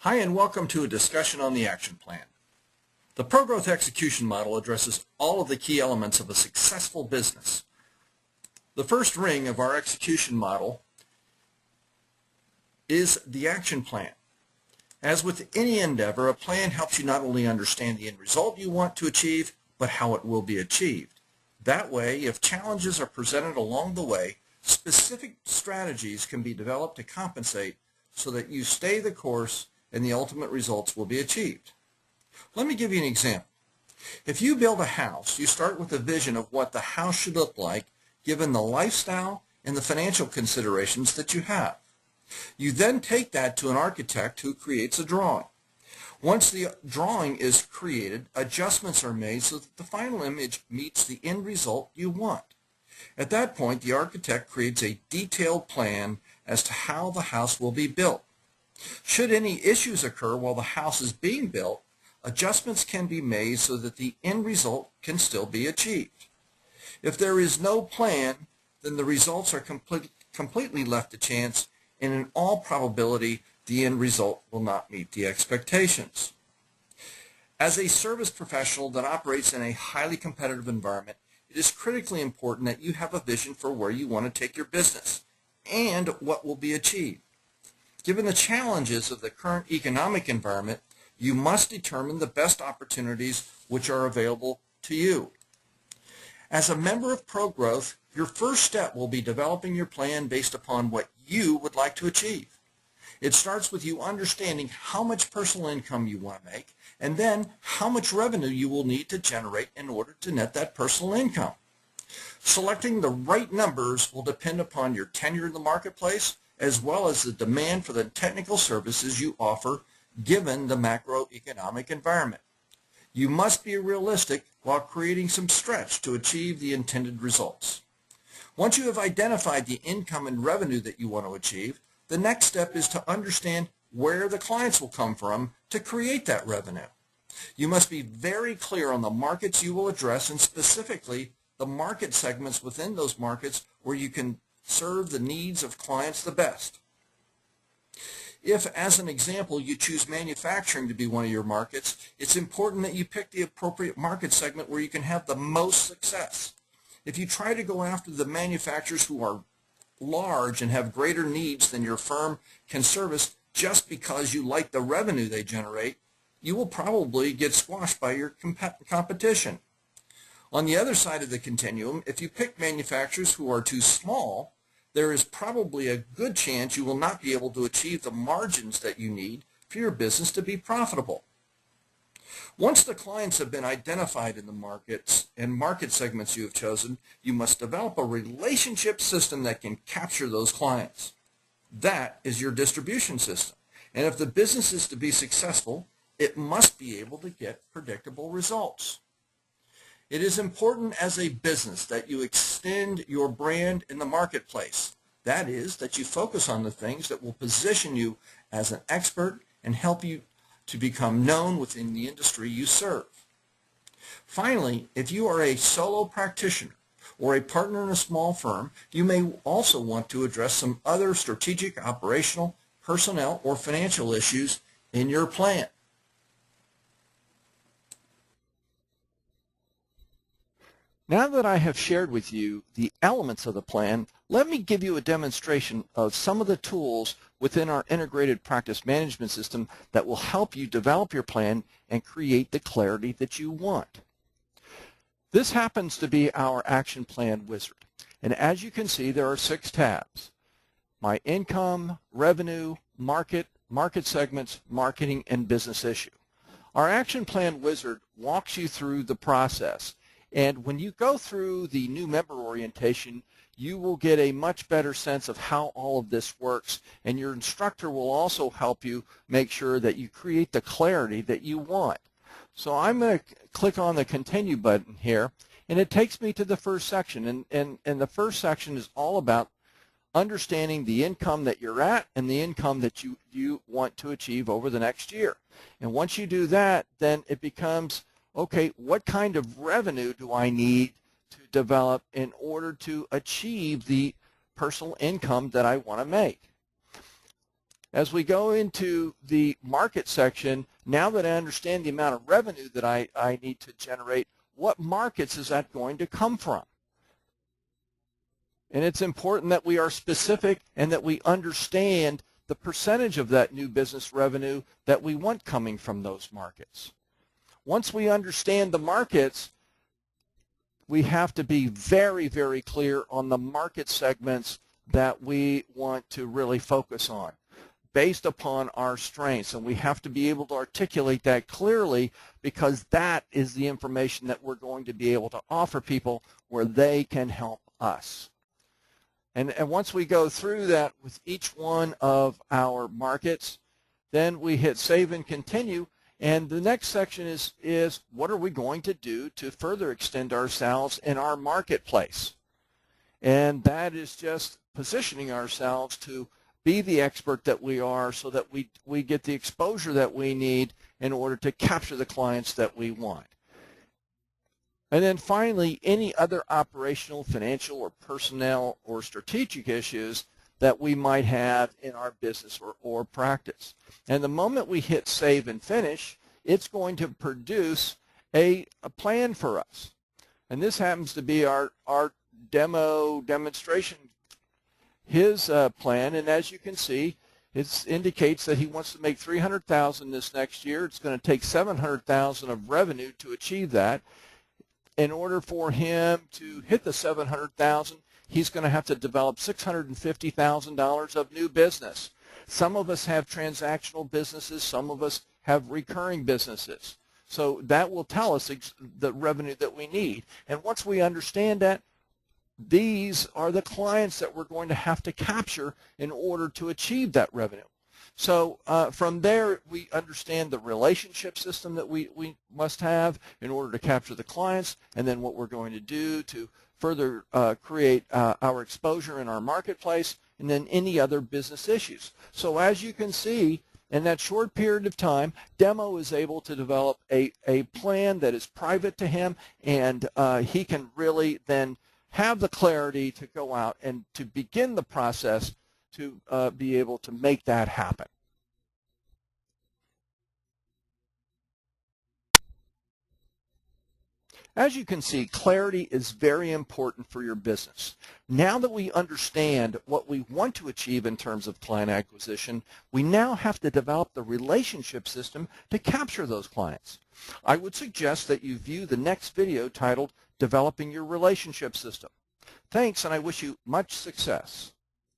Hi, and welcome to a discussion on the action plan. The ProGrowth execution model addresses all of the key elements of a successful business. The first ring of our execution model is the action plan. As with any endeavor, a plan helps you not only understand the end result you want to achieve, but how it will be achieved. That way, if challenges are presented along the way, specific strategies can be developed to compensate so that you stay the course and the ultimate results will be achieved. Let me give you an example. If you build a house, you start with a vision of what the house should look like given the lifestyle and the financial considerations that you have. You then take that to an architect who creates a drawing. Once the drawing is created, adjustments are made so that the final image meets the end result you want. At that point, the architect creates a detailed plan as to how the house will be built. Should any issues occur while the house is being built, adjustments can be made so that the end result can still be achieved. If there is no plan, then the results are completely left to chance, and in all probability, the end result will not meet the expectations. As a service professional that operates in a highly competitive environment, it is critically important that you have a vision for where you want to take your business and what will be achieved. Given the challenges of the current economic environment, you must determine the best opportunities which are available to you. As a member of ProGrowth, your first step will be developing your plan based upon what you would like to achieve. It starts with you understanding how much personal income you want to make, and then how much revenue you will need to generate in order to net that personal income. Selecting the right numbers will depend upon your tenure in the marketplace, as well as the demand for the technical services you offer given the macroeconomic environment. You must be realistic while creating some stretch to achieve the intended results. Once you have identified the income and revenue that you want to achieve, the next step is to understand where the clients will come from to create that revenue. You must be very clear on the markets you will address and specifically the market segments within those markets where you can serve the needs of clients the best. If, as an example, you choose manufacturing to be one of your markets, it's important that you pick the appropriate market segment where you can have the most success. If you try to go after the manufacturers who are large and have greater needs than your firm can service just because you like the revenue they generate, you will probably get squashed by your competition. On the other side of the continuum, if you pick manufacturers who are too small, there is probably a good chance you will not be able to achieve the margins that you need for your business to be profitable. Once the clients have been identified in the markets and market segments you have chosen, you must develop a relationship system that can capture those clients. That is your distribution system. And if the business is to be successful, it must be able to get predictable results. It is important as a business that you extend your brand in the marketplace. That is, that you focus on the things that will position you as an expert and help you to become known within the industry you serve. Finally, if you are a solo practitioner or a partner in a small firm, you may also want to address some other strategic, operational, personnel, or financial issues in your plan. Now that I have shared with you the elements of the plan, let me give you a demonstration of some of the tools within our integrated practice management system that will help you develop your plan and create the clarity that you want. This happens to be our action plan wizard. And as you can see, there are 6 tabs: my income, revenue, market segments, marketing, and business issue. Our action plan wizard walks you through the process. And when you go through the new member orientation, you will get a much better sense of how all of this works, and your instructor will also help you make sure that you create the clarity that you want. So I'm going to click on the continue button here, and it takes me to the first section. And the first section is all about understanding the income that you're at and the income that you want to achieve over the next year. And once you do that, then it becomes, okay, what kind of revenue do I need to develop in order to achieve the personal income that I want to make? As we go into the market section, now that I understand the amount of revenue that I need to generate, what markets is that going to come from? And it's important that we are specific and that we understand the percentage of that new business revenue that we want coming from those markets. Once we understand the markets, we have to be very, very clear on the market segments that we want to really focus on based upon our strengths. And we have to be able to articulate that clearly, because that is the information that we're going to be able to offer people where they can help us. And once we go through that with each one of our markets, then we hit Save and Continue. And the next section is what are we going to do to further extend ourselves in our marketplace? And that is just positioning ourselves to be the expert that we are, so that we get the exposure that we need in order to capture the clients that we want. And then finally, any other operational, financial, or personnel or strategic issues that we might have in our business or practice. And the moment we hit Save and Finish, it's going to produce a plan for us. And this happens to be our demonstration, his plan. And as you can see, it indicates that he wants to make $300,000 this next year. It's going to take $700,000 of revenue to achieve that. In order for him to hit the $700,000, he's going to have to develop $650,000 of new business. Some of us have transactional businesses. Some of us have recurring businesses. So that will tell us the revenue that we need. And once we understand that, these are the clients that we're going to have to capture in order to achieve that revenue. So from there, we understand the relationship system that we must have in order to capture the clients, and then what we're going to do to further create our exposure in our marketplace, and then any other business issues. So as you can see, in that short period of time, Demo is able to develop a plan that is private to him, and he can really then have the clarity to go out and to begin the process to be able to make that happen. As you can see, clarity is very important for your business. Now that we understand what we want to achieve in terms of client acquisition, we now have to develop the relationship system to capture those clients. I would suggest that you view the next video titled Developing Your Relationship System. Thanks, and I wish you much success.